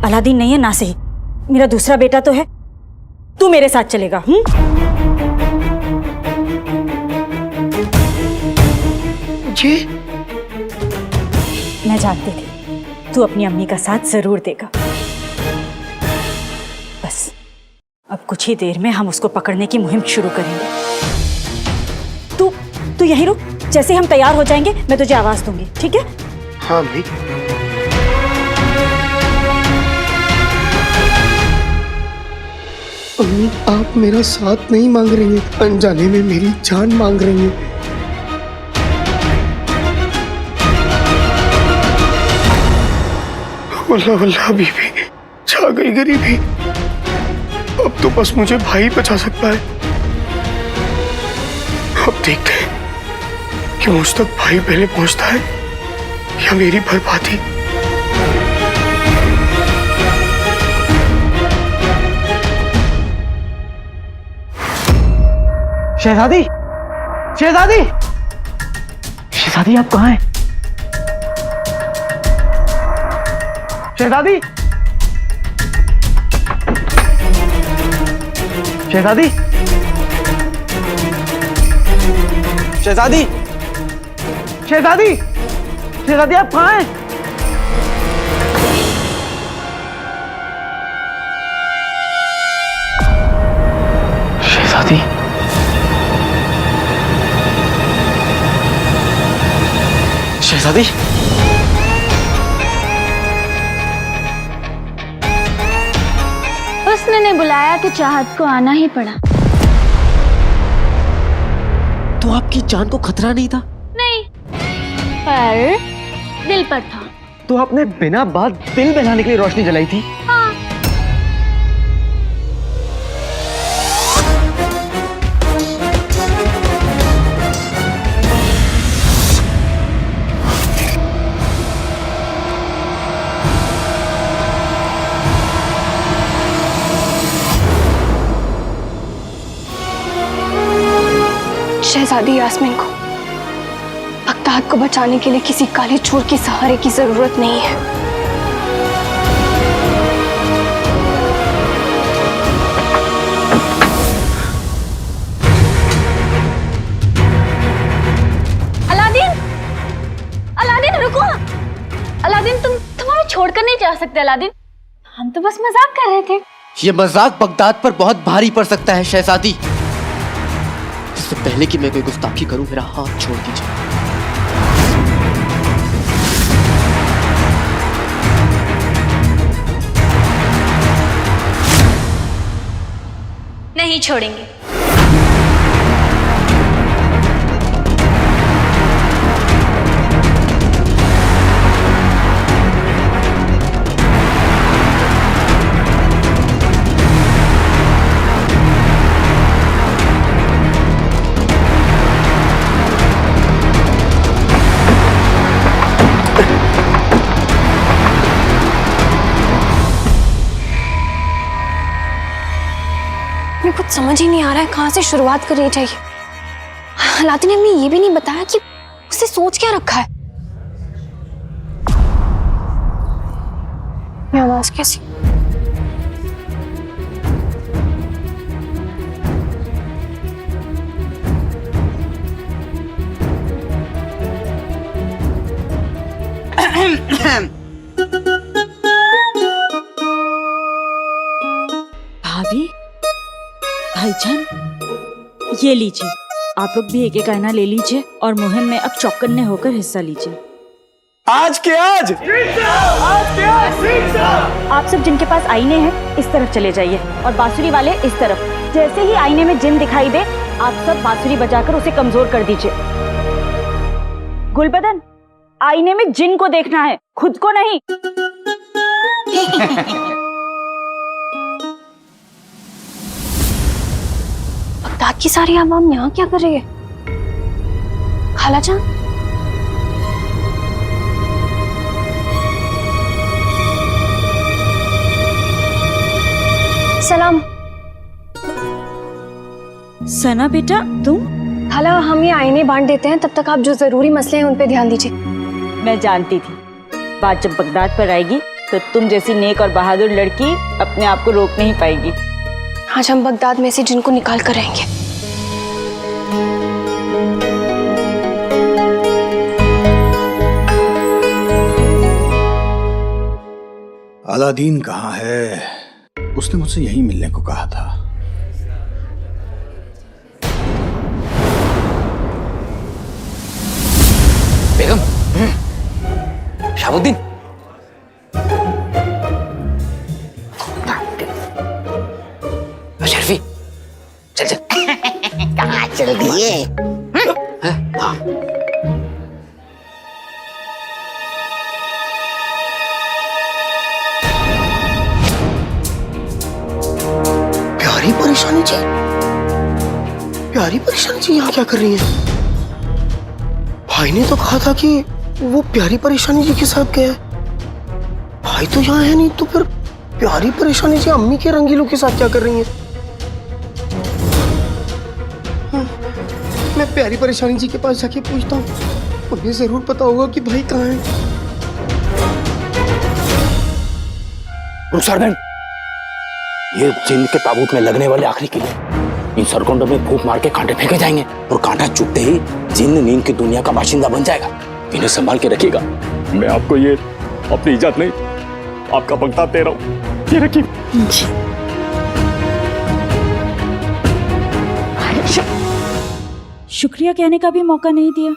Aladdin नहीं है ना सही, मेरा दूसरा बेटा तो है। तू मेरे साथ चलेगा? जी मैं जानती थी तू अपनी अम्मी का साथ जरूर देगा। बस अब कुछ ही देर में हम उसको पकड़ने की मुहिम शुरू करेंगे। तू यहीं रुक, जैसे हम तैयार हो जाएंगे मैं तुझे आवाज दूंगी, ठीक है? हाँ अम्मी। अम्मी आप मेरा साथ नहीं मांग रही हैं, अनजाने में मेरी जान मांग रही हैं। वल्लाह वल्लाह बीबी, छा गई गरीबी। अब तो बस मुझे भाई बचा सकता है। अब देखते हैं कि मुझ तक भाई पहले पहुंचता है या मेरी बर्बादी। शहजादी, शहजादी, शहजादी आप कहाँ हैं? शहजादी, शहजादी, शहजादी, शहजादी, शहजादी आप कहाँ हैं? शहजादी, शहजादी, हुस्न ने बुलाया तो चाहत को आना ही पड़ा। तो आपकी जान को खतरा नहीं था? नहीं, पर दिल पर था। तो आपने बिना बात दिल बहलाने के लिए रोशनी जलाई थी? हाँ। शहजादी यास्मीन को बगदाद को बचाने के लिए किसी काले चोर के सहारे की जरूरत नहीं है। अलादीन, अलादीन रुको। अलादीन तुम हमें छोड़कर नहीं जा सकते। अलादीन, हम तो बस मजाक कर रहे थे। ये मजाक बगदाद पर बहुत भारी पड़ सकता है शहजादी। इससे पहले कि मैं कोई गुस्ताखी करूं, मेरा हाथ छोड़ दीजिए। नहीं छोड़ेंगे। कुछ समझ ही नहीं आ रहा है कहां से शुरुआत करनी चाहिए। अलादीन ने हमें ये भी नहीं बताया कि उसे सोच क्या रखा है। ये आवाज कैसी? भाभी, भाईजान, ये लीजिए। आप लोग भी एक एक आईना ले लीजिए और मुहिम में अब चौकन्ने होकर हिस्सा लीजिए। आज के आज, आप सब जिनके पास आईने हैं इस तरफ चले जाइए और बांसुरी वाले इस तरफ। जैसे ही आईने में जिन दिखाई दे आप सब बांसुरी बजाकर उसे कमजोर कर दीजिए। गुलबदन, आईने में जिन को देखना है, खुद को नहीं। बगदाद की सारी आवाम यहाँ क्या कर रही है? खालाजान, सलाम। सना बेटा, तुम? खाला, हम ये आईने बांट देते हैं, तब तक आप जो जरूरी मसले हैं उन पे ध्यान दीजिए। मैं जानती थी बात जब बगदाद पर आएगी तो तुम जैसी नेक और बहादुर लड़की अपने आप को रोक नहीं पाएगी। आज हम बगदाद में से जिनको निकाल कर रहेंगे। अलादीन कहाँ है? उसने मुझसे यहीं मिलने को कहा था। बेगम, शाहबुद्दीन, शर्फी, चल चल। कहाँ चल दिए? हाँ। प्यारी परेशानी जी, प्यारी परेशानी जी यहाँ क्या कर रही है? भाई ने तो कहा था कि वो प्यारी परेशानी जी के साथ गया है। भाई तो यहाँ है नहीं, तो फिर प्यारी परेशानी जी अम्मी के रंगीलों के साथ क्या कर रही है? मैं प्यारी परेशानी जी के पास जाके पूछता हूँ, उन्हें जरूर पता होगा कि भाई कहाँ है। सरगन, ये जिन के ताबूत में लगने वाले आखिरी किले, इन सरगंडों में फूंक मार के कांटे फेंके जाएंगे और कांटा चुभते ही जिन नींद की दुनिया का बाशिंदा बन जाएगा। इन्हें संभाल के रखिएगा। मैं आपको ये अपनी इजाजत नहीं, आपका बगदाद दे रहा हूँ, ये रखिए। शुक्रिया कहने का भी मौका नहीं दिया।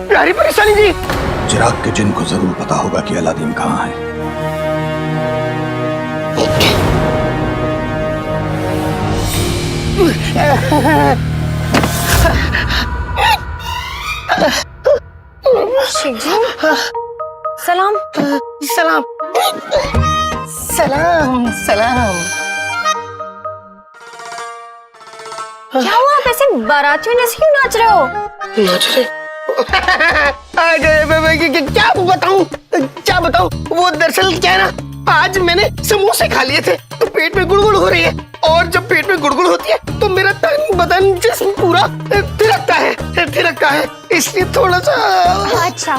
प्यारी परेशानी जी, चिराग के जिन को जरूर पता होगा कि अलादीन कहाँ है। सलाम। सलाम सलाम सलाम। क्या हुआ? आप ऐसे बारातियों जैसे क्यों नाच रहे हो? नाच रहे? क्या बताऊं? वो दरअसल क्या है ना, आज मैंने समोसे खा लिए थे तो पेट में गुड़गुड़ हो रही है, और जब पेट में गुड़गुड़ होती है तो मेरा तन बदन जिस्म पूरा थिरकता है, इसलिए थोड़ा सा। अच्छा,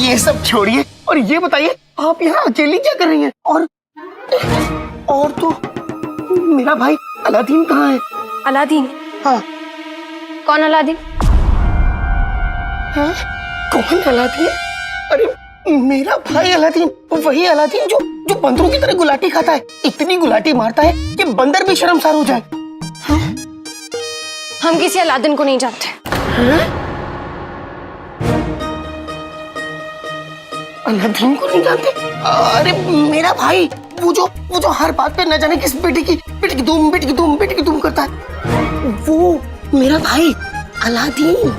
ये सब छोड़िए और ये बताइए, आप यहाँ अकेली क्या कर रही हैं? और तो मेरा भाई अलादीन कहाँ है? अलादीन? हाँ। कौन अलादीन? हाँ? कौन अलादीन? अरे मेरा भाई अलादीन, वही अलादीन जो बंदरों की तरह गुलाटी खाता है, इतनी गुलाटी मारता है कि बंदर भी शर्मसार हो जाए। हाँ? हम किसी अलादीन को नहीं जानते। हाँ? अलादीन को नहीं जानते? अरे मेरा भाई, वो जो हर बात पे न जाने किस बेटी की धूम करता है, वो मेरा भाई अलादीन।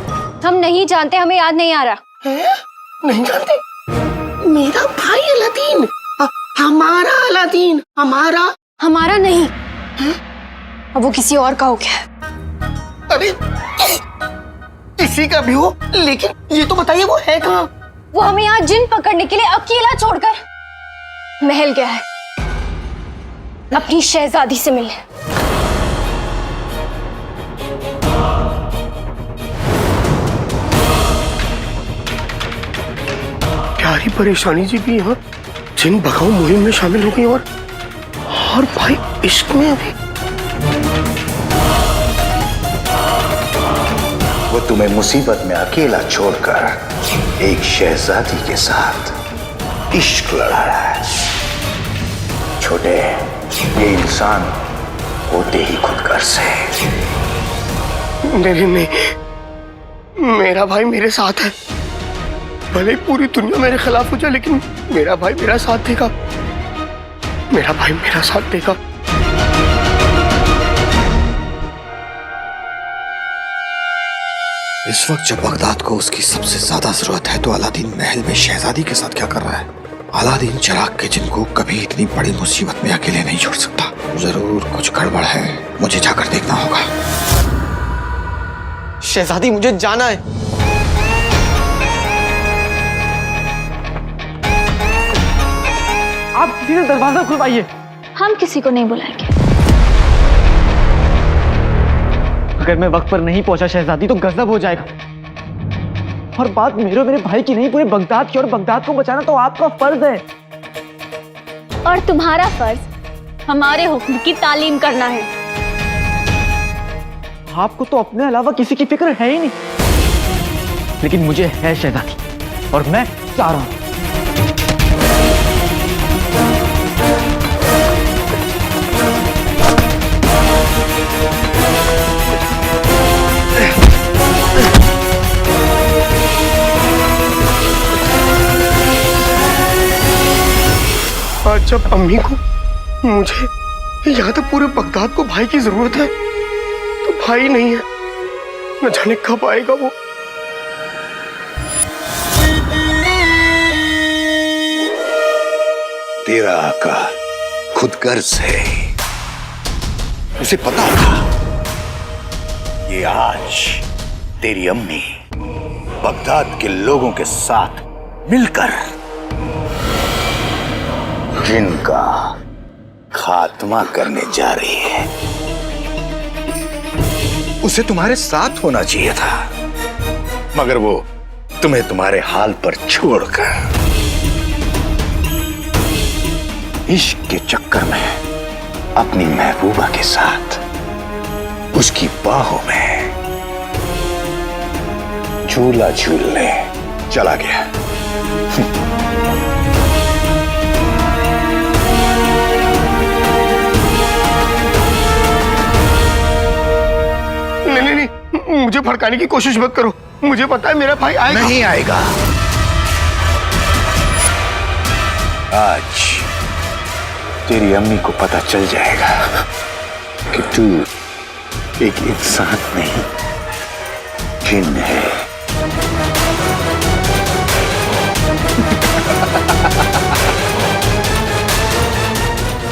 हम नहीं जानते, हमें याद नहीं आ रहा है? नहीं जानते? मेरा भाई अलादीन, हमारा अलादीन, हमारा नहीं है? अब वो किसी और का हो गया। अरे किसी का भी हो, लेकिन ये तो बताइए वो है कहाँ? वो हमें यहाँ जिन पकड़ने के लिए अकेला छोड़कर महल गया है, अपनी शहजादी से मिलने। प्यारी परेशानी जी भी यहाँ जिन भगाओ मुहिम में शामिल हो गई, और भाई इश्क में अभी। वो तुम्हें मुसीबत में अकेला छोड़कर एक शहजादी के साथ इश्क लड़ा रहा है। छोटे, ये इंसान होते ही खुदगर से। नहीं, मेरा भाई मेरे साथ है। भले पूरी दुनिया मेरे खिलाफ हो जाए, लेकिन मेरा भाई मेरा साथ देगा। मेरा भाई मेरा साथ देगा। इस वक्त जब बगदाद को उसकी सबसे ज्यादा जरूरत है, तो अलादीन महल में शहजादी के साथ क्या कर रहा है? अलादीन चिराग के जिन को कभी इतनी बड़ी मुसीबत में अकेले नहीं छोड़ सकता। जरूर कुछ गड़बड़ है, मुझे जाकर देखना होगा। शहजादी, मुझे जाना है। आप सीधे दरवाजा खुलवाइए। हम किसी को नहीं बुलाएंगे। अगर मैं वक्त पर नहीं पहुंचा शहजादी तो गजब हो जाएगा। और बात मेरे भाई की नहीं, पूरे बगदाद की, और बगदाद को बचाना तो आपका फर्ज है। और तुम्हारा फर्ज हमारे हुक्म की तालीम करना है। आपको तो अपने अलावा किसी की फिक्र है ही नहीं, लेकिन मुझे है शहजादी, और मैं चाह रहा हूं। आज जब अम्मी को, मुझे, यहाँ तक पूरे बगदाद को भाई की जरूरत है, तो भाई नहीं है। न जाने कब आएगा वो। तेरा आका खुदगर्ज है, उसे पता था ये आज तेरी अम्मी बगदाद के लोगों के साथ मिलकर जिनका खात्मा करने जा रही है। उसे तुम्हारे साथ होना चाहिए था, मगर वो तुम्हें तुम्हारे हाल पर छोड़कर इश्क के चक्कर में अपनी महबूबा के साथ उसकी बाहों में झूला झूलने चला गया। नहीं, मुझे भड़काने की कोशिश मत करो। मुझे पता है मेरा भाई आएगा। नहीं आएगा। आज तेरी अम्मी को पता चल जाएगा कि तू एक इंसान नहीं, जिन है।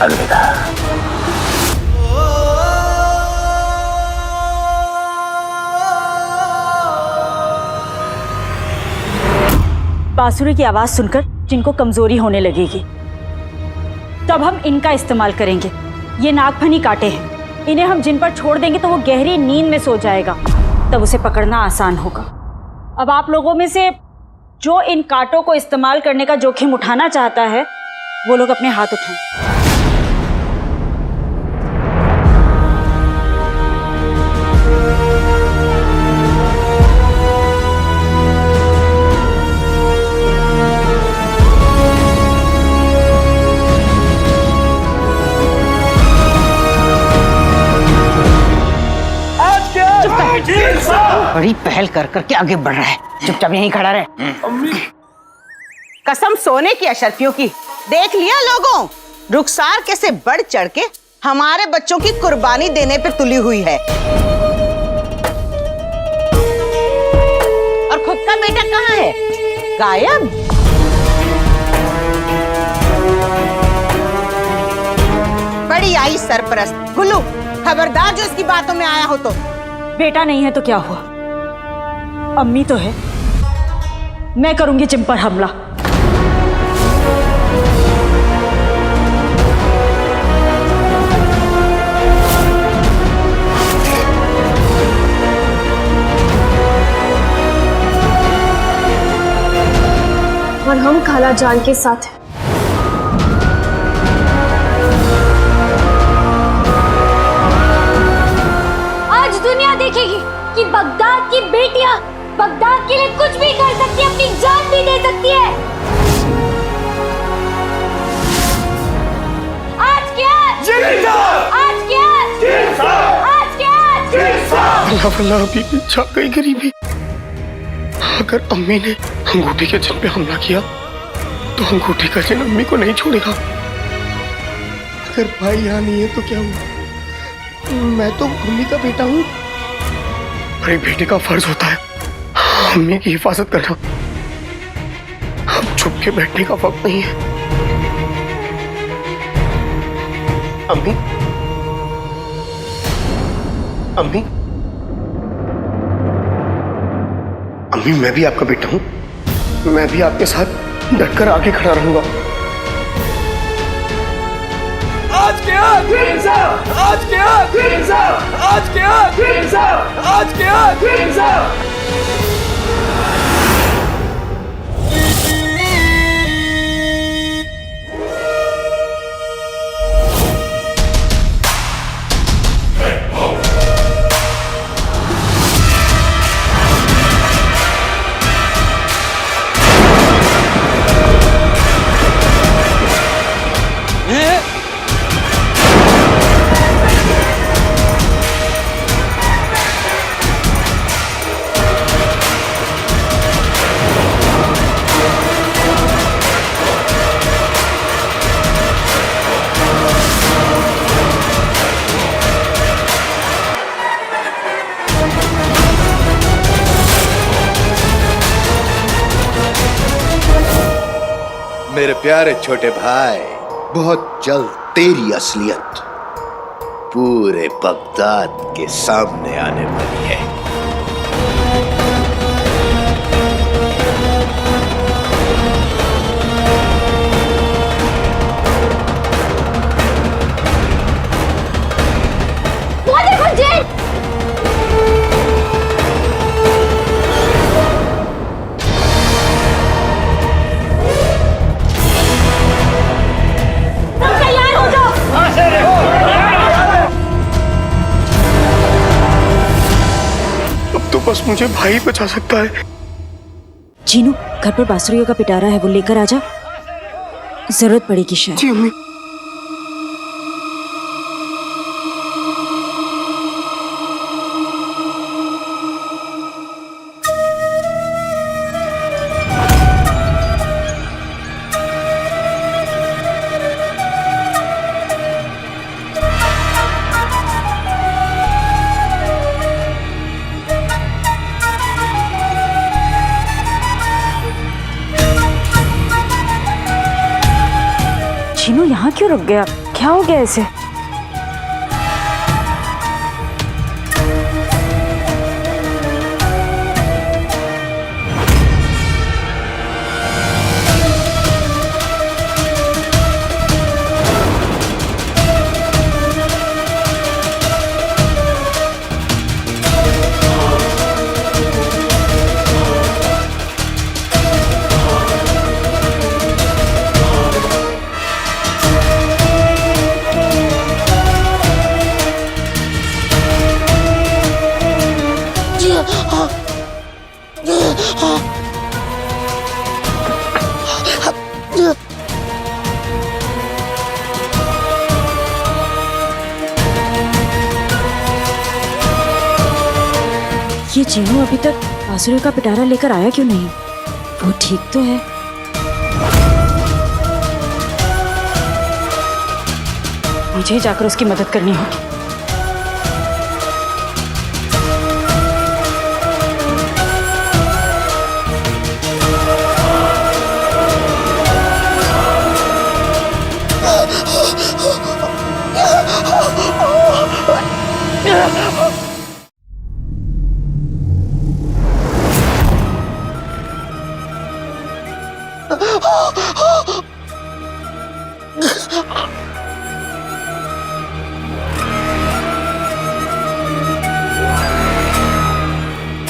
अलविदा। बांसुरी की आवाज सुनकर जिनको कमजोरी होने लगेगी, तब हम इनका इस्तेमाल करेंगे। ये नागफनी कांटे हैं, इन्हें हम जिन पर छोड़ देंगे तो वो गहरी नींद में सो जाएगा, तब उसे पकड़ना आसान होगा। अब आप लोगों में से जो इन कांटों को इस्तेमाल करने का जोखिम उठाना चाहता है, वो लोग अपने हाथ उठाएं। बड़ी पहल कर करके आगे बढ़ रहा है, चुपचाप यहीं खड़ा रहे। कसम सोने की अशरफियों की, देख लिया लोगों, रुखसार कैसे बढ़ चढ़ के हमारे बच्चों की कुर्बानी देने पे तुली हुई है। और खुद का बेटा कहाँ है? गायब। बड़ी आई सरपरस्त। गुल्लू, खबरदार जो इसकी बातों में आया हो तो। बेटा नहीं है तो क्या हुआ, अम्मी तो है। मैं करूंगी जिम पर हमला। और हम खाला जान के साथ हैं। आज दुनिया देखेगी कि बगदाद की बेटियां बगदाद के लिए कुछ भी कर सकती है, अपनी जान भी दे सकती है। आज क्या? आज क्या? आज क्या? अल्लाह अभी छा गई गरीबी। अगर अम्मी ने अंगूठी के जिन पे हमला किया तो अंगूठी का जिन अम्मी को नहीं छोड़ेगा। अगर भाई यहाँ नहीं है तो क्या हुआ? मैं तो अम्मी का बेटा हूँ, और एक बेटे का फर्ज होता है अम्मी की हिफाजत करना। हम चुप के बैठने का वक्त नहीं है। अम्मी, अम्मी, अम्मी, मैं भी आपका बेटा हूं। मैं भी आपके साथ डटकर आगे खड़ा रहूंगा। आज मेरे प्यारे छोटे भाई, बहुत जल्द तेरी असलियत पूरे बगदाद के सामने आने वाली है। वो देखो जेट। तो बस मुझे भाई बचा सकता है। जीनू, घर पर बांसुरियों का पिटारा है, वो लेकर आजा, जरूरत पड़ेगी शायद। जी अम्मी। जीनू यहाँ क्यों रुक गया? क्या हो गया इसे? ये जीनू अभी तक बांसुरी का पिटारा लेकर आया क्यों नहीं? वो ठीक तो है। मुझे ही जाकर उसकी मदद करनी होगी।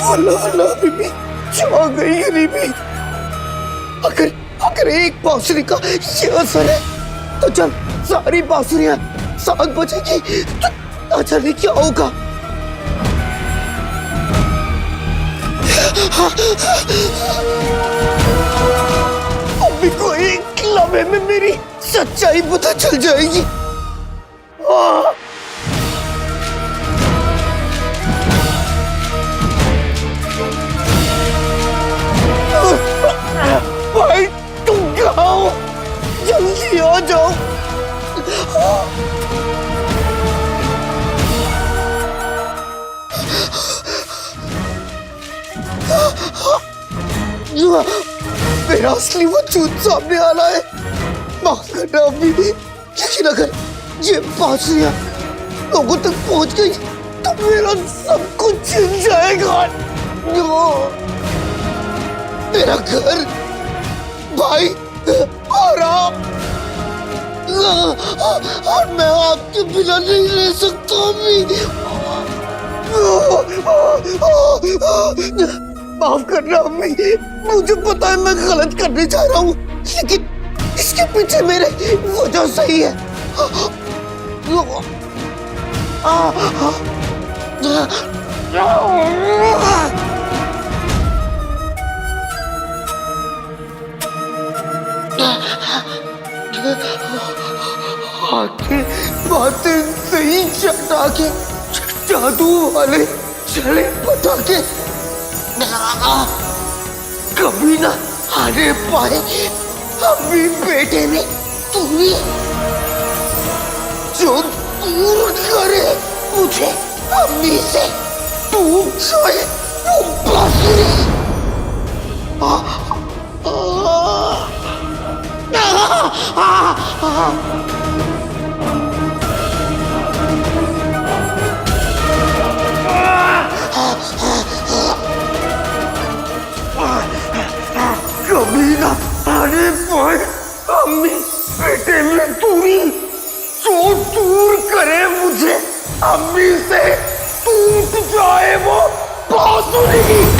अल्लाह बीबी, जा गई गरीबी। अगर एक बांसुरी का ये असर है तो चल सारी बांसुरियां साथ बजेगी तो ना जाने क्या होगा। अभी कोई एक लम्हे में मेरी सच्चाई पता चल जाएगी। भाई तुम कहाँ हो? जल्दी आ जाओ। मेरा असली वजूद सामने आ रहा है। माफ करना अभी भी, लेकिन अगर ये बांसुरियां लोगों तक पहुंच गई तो मेरा सब कुछ छिन जाएगा। मेरा घर, भाई, आराम, और मैं आपके बिना नहीं रह सकता अम्मी। माफ करना अम्मी, मुझे पता है मैं गलत करने जा रहा हूँ, लेकिन इसके पीछे मेरे वजह सही है। बातें सही चटा के जादू वाले चले पटाखे कभी ना आने पाए अम्मी बेटे में तुम्हें जो दूर करे मुझे अम्मी से। तू चाहे वो बांसुरी कभी ना आने पाए अम्मी बेटे में दूरी, जो दूर करे मुझे अम्मी से, टूट जाए वो बांसुरी।